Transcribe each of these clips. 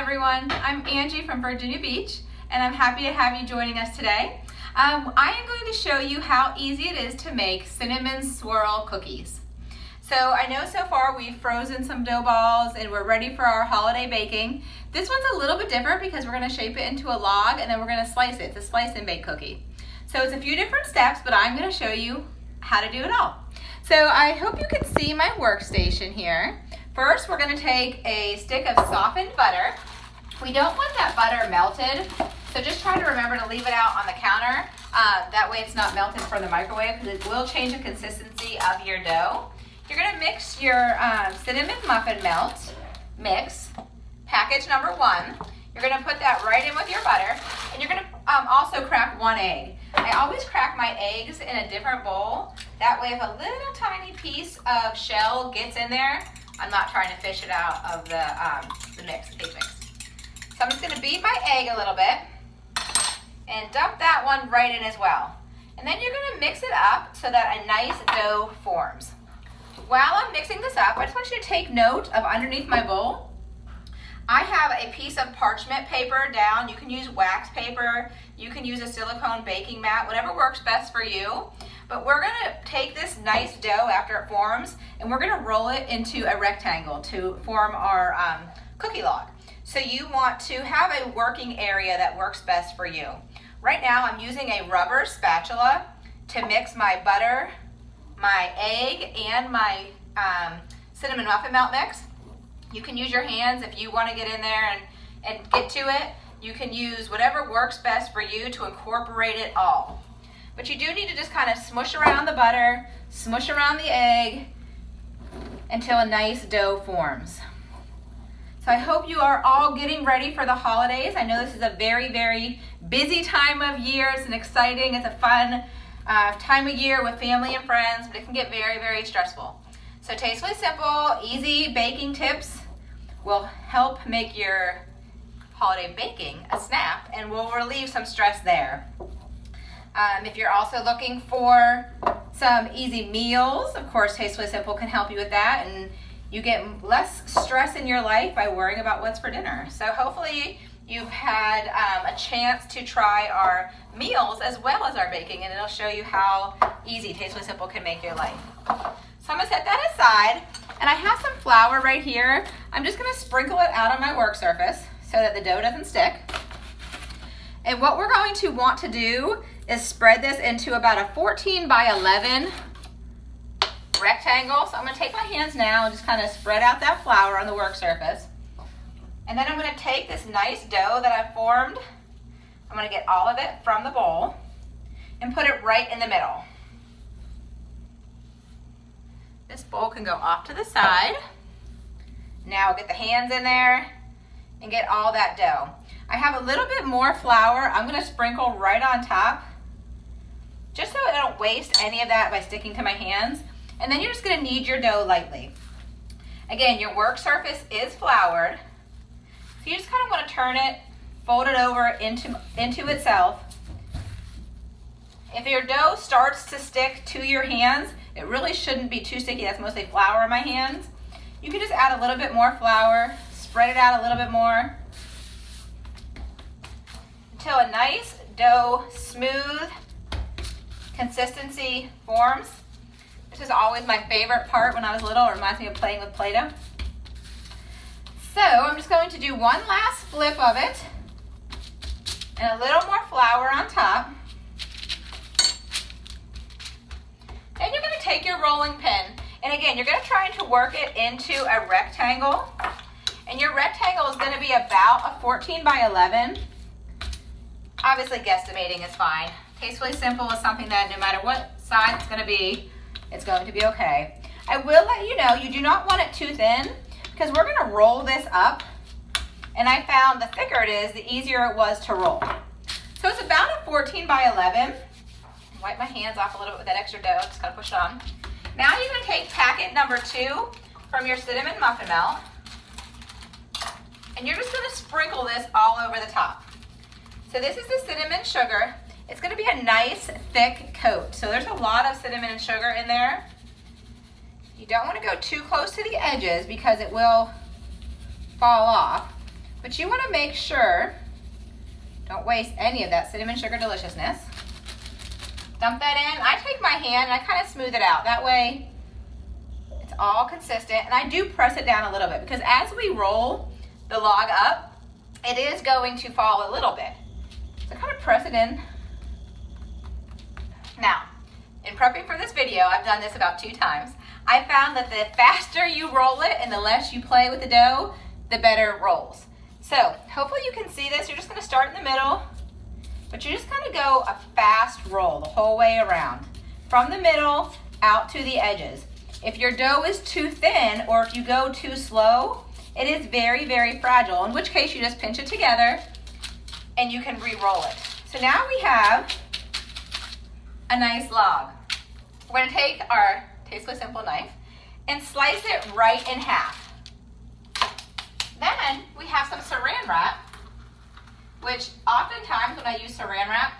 everyone, I'm Angie from Virginia Beach, and I'm happy to have you joining us today. I am going to show you how easy it is to make cinnamon swirl cookies. So I know so far we've frozen some dough balls and we're ready for our holiday baking. This one's a little bit different because we're going to shape it into a log and then we're going to slice it. It's a slice and bake cookie. So it's a few different steps, but I'm going to show you how to do it all. So I hope you can see my workstation here. First, we're going to take a stick of softened butter. We don't want that butter melted, so just try to remember to leave it out on the counter. That way it's not melted from the microwave because it will change the consistency of your dough. You're going to mix your cinnamon muffin melt mix, package number 1. You're going to put that right in with your butter, and you're going to also crack 1 egg. I always crack my eggs in a different bowl. That way if a little tiny piece of shell gets in there, I'm not trying to fish it out of the mix, the cake mix. So I'm just going to beat my egg a little bit and dump that one right in as well. And then you're going to mix it up so that a nice dough forms. While I'm mixing this up, I just want you to take note of underneath my bowl. I have a piece of parchment paper down. You can use wax paper, you can use a silicone baking mat, whatever works best for you. But we're going to take this nice dough after it forms and we're going to roll it into a rectangle to form our cookie log. So you want to have a working area that works best for you. Right now I'm using a rubber spatula to mix my butter, my egg, and my cinnamon muffin melt mix. You can use your hands if you want to get in there and get to it. You can use whatever works best for you to incorporate it all. But you do need to just kind of smush around the butter, smush around the egg until a nice dough forms. So I hope you are all getting ready for the holidays. I know this is a very, very busy time of year. It's exciting, it's a fun time of year with family and friends, but it can get very, very stressful. So Tastefully Simple, easy baking tips will help make your holiday baking a snap and will relieve some stress there. If you're also looking for some easy meals, of course Tastefully Simple can help you with that, and you get less stress in your life by worrying about what's for dinner. So hopefully you've had a chance to try our meals as well as our baking, and it'll show you how easy Tastefully Simple can make your life. So I'm gonna set that aside, and I have some flour right here. I'm just gonna sprinkle it out on my work surface so that the dough doesn't stick. And what we're going to want to do is spread this into about a 14 by 11 rectangle. So I'm gonna take my hands now and just kind of spread out that flour on the work surface. And then I'm gonna take this nice dough that I've formed, I'm gonna get all of it from the bowl and put it right in the middle. This bowl can go off to the side. Now I'll get the hands in there and get all that dough. I have a little bit more flour I'm gonna sprinkle right on top, just so I don't waste any of that by sticking to my hands. And then you're just gonna knead your dough lightly. Again, your work surface is floured, so you just kind of want to turn it, fold it over into itself. If your dough starts to stick to your hands, it really shouldn't be too sticky. That's mostly flour in my hands. You can just add a little bit more flour, spread it out a little bit more until a nice dough, smooth consistency forms. This is always my favorite part when I was little. It reminds me of playing with Play-Doh. So I'm just going to do one last flip of it and a little more flour on top. Then you're going to take your rolling pin, and again, you're going to try to work it into a rectangle. And your rectangle is going to be about a 14 by 11. Obviously, guesstimating is fine. Tastefully Simple is something that no matter what size it's going to be okay. I will let you know, you do not want it too thin because we're going to roll this up, and I found the thicker it is, the easier it was to roll. So it's about a 14 by 11. Wipe my hands off a little bit with that extra dough, just kind of push it on. Now you're going to take packet number 2 from your cinnamon muffin melt, and you're just going to sprinkle this all over the top. So this is the cinnamon sugar. It's going to be a nice thick coat. So there's a lot of cinnamon and sugar in there. You don't want to go too close to the edges because it will fall off. But you want to make sure, don't waste any of that cinnamon sugar deliciousness. Dump that in. I take my hand and I kind of smooth it out. That way it's all consistent. And I do press it down a little bit because as we roll the log up, it is going to fall a little bit. So kind of press it in. Now, in prepping for this video, I've done this about 2 times. I found that the faster you roll it and the less you play with the dough, the better it rolls. So hopefully you can see this. You're just going to start in the middle, but you just kind of go a fast roll the whole way around, from the middle out to the edges. If your dough is too thin or if you go too slow, it is very, very fragile, in which case you just pinch it together and you can re-roll it. So now we have a nice log. We're going to take our Tasteless Simple knife and slice it right in half. Then we have some saran wrap, which oftentimes when I use saran wrap,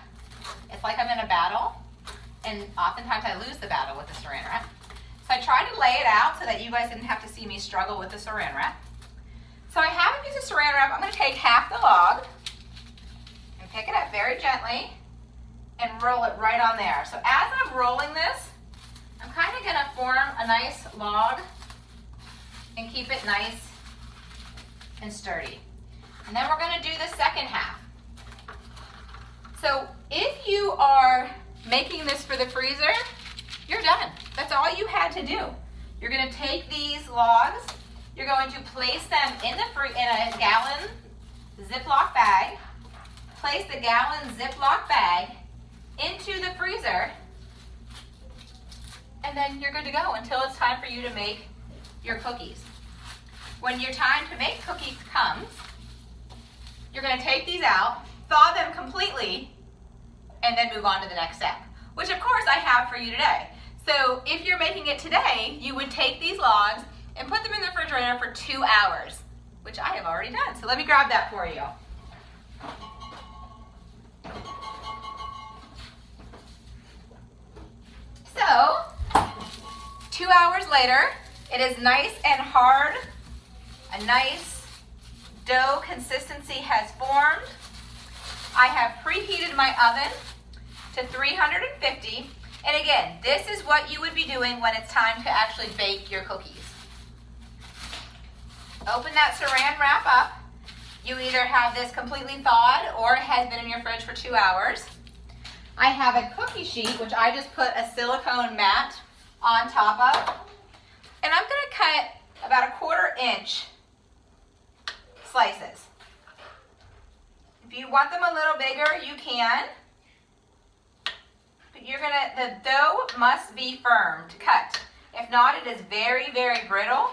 it's like I'm in a battle, and oftentimes I lose the battle with the saran wrap. So I try to lay it out so that you guys didn't have to see me struggle with the saran wrap. So I have a piece of saran wrap. I'm going to take half the log and pick it up very gently and roll it right on there. So as I'm rolling this, I'm kind of going to form a nice log and keep it nice and sturdy. And then we're going to do the second half. So if you are making this for the freezer, you're done. That's all you had to do. You're going to take these logs, you're going to place them in a gallon Ziploc bag, place the gallon Ziploc bag into the freezer, and then you're good to go until it's time for you to make your cookies. When your time to make cookies comes, you're going to take these out, thaw them completely, and then move on to the next step, which of course I have for you today. So if you're making it today, you would take these logs and put them in the refrigerator for 2 hours, which I have already done. So let me grab that for you. So 2 hours later, it is nice and hard. A nice dough consistency has formed. I have preheated my oven to 350. And again, this is what you would be doing when it's time to actually bake your cookies. Open that saran wrap up. You either have this completely thawed or it has been in your fridge for 2 hours. I have a cookie sheet, which I just put a silicone mat on top of. And I'm going to cut about a 1/4 inch slices. If you want them a little bigger, you can. But the dough must be firm to cut. If not, it is very, very brittle.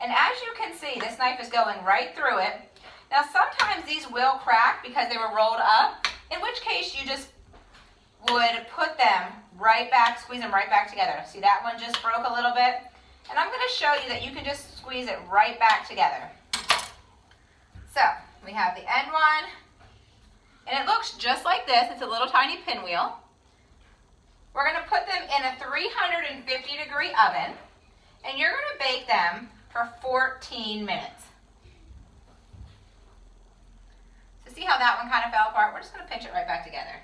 And as you can see, this knife is going right through it. Now sometimes these will crack because they were rolled up, in which case you just would put them right back, squeeze them right back together. See, that one just broke a little bit. And I'm going to show you that you can just squeeze it right back together. So we have the end one, and it looks just like this. It's a little tiny pinwheel. We're going to put them in a 350-degree oven, and you're going to bake them for 14 minutes. So see how that one kind of fell apart? We're just going to pinch it right back together.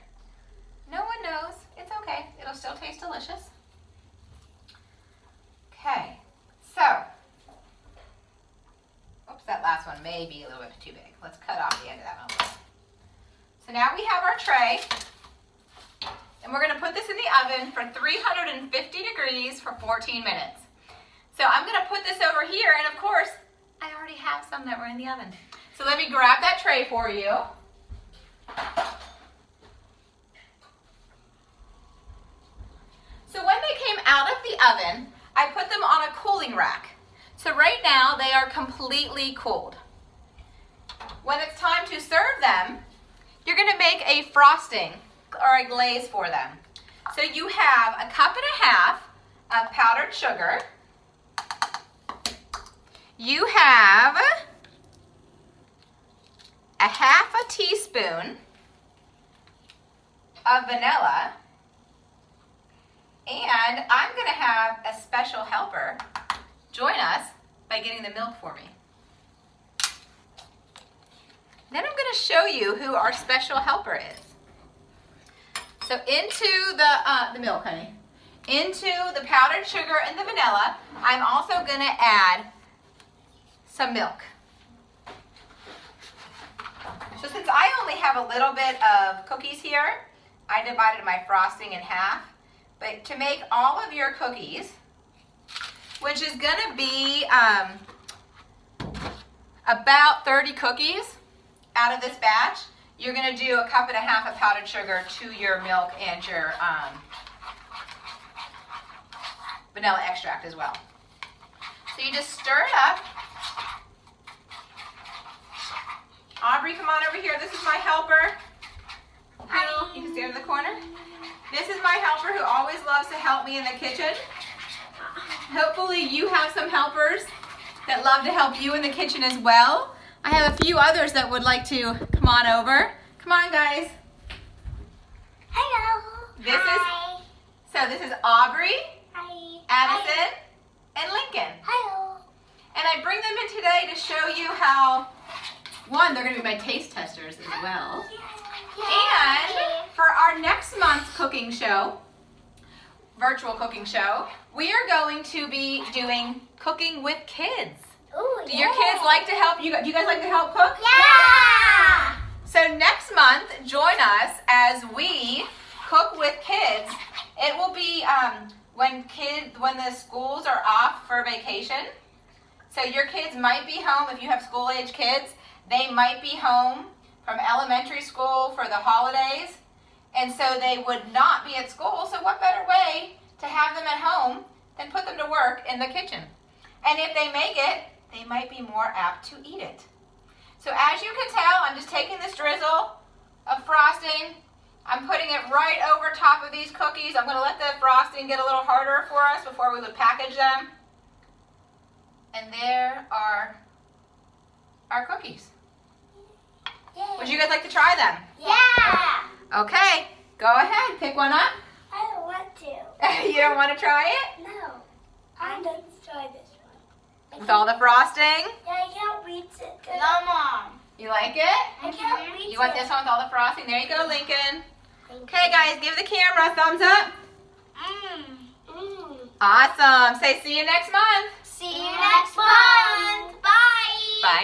No one knows. It's okay. It'll still taste delicious. Okay, so, oops, that last one may be a little bit too big. Let's cut off the end of that one. So now we have our tray, and we're going to put this in the oven for 350 degrees for 14 minutes. So I'm going to put this over here, and of course, I already have some that were in the oven. So let me grab that tray for you. So when they came out of the oven, I put them on a cooling rack. So right now they are completely cooled. When it's time to serve them, you're going to make a frosting or a glaze for them. So you have 1.5 cups of powdered sugar. You have 1/2 teaspoon of vanilla. And I'm going to have a special helper join us by getting the milk for me. then I'm going to show you who our special helper is. So into the milk, honey. Into the powdered sugar and the vanilla, I'm also going to add some milk. So since I only have a little bit of cookies here, I divided my frosting in half. But to make all of your cookies, which is going to be about 30 cookies out of this batch, you're going to do 1.5 cups of powdered sugar to your milk and your vanilla extract as well. So you just stir it up. Aubrey, come on over here. This is my helper. You can stand in the corner. This is my helper who always loves to help me in the kitchen. Hopefully you have some helpers that love to help you in the kitchen as well. I have a few others that would like to come on over. Come on, guys. Hello. This is Aubrey, Hi. Addison, and Lincoln. Hello. And I bring them in today to show you how, one, they're going to be my taste testers as well. And for our next month's cooking show, virtual cooking show, we are going to be doing cooking with kids. Ooh, Do your kids like to help? Do you guys like to help cook? Yeah. So next month, join us as we cook with kids. It will be when the schools are off for vacation. So your kids might be home. If you have school-age kids, they might be home from elementary school for the holidays. And so they would not be at school. So what better way to have them at home than put them to work in the kitchen? And if they make it, they might be more apt to eat it. So as you can tell, I'm just taking this drizzle of frosting. I'm putting it right over top of these cookies. I'm going to let the frosting get a little harder for us before we would package them. And there are our cookies. Would you guys like to try them? Yeah. Okay, go ahead. Pick one up. I don't want to. You don't want to try it? No. I'm going to try this one. With all the frosting? Yeah, I can't reach it. No, Mom. You like it? I can't reach it. You want this one with all the frosting? There you go, Lincoln. Okay, guys, give the camera a thumbs up. Awesome. Say see you next month. See you next month. Bye.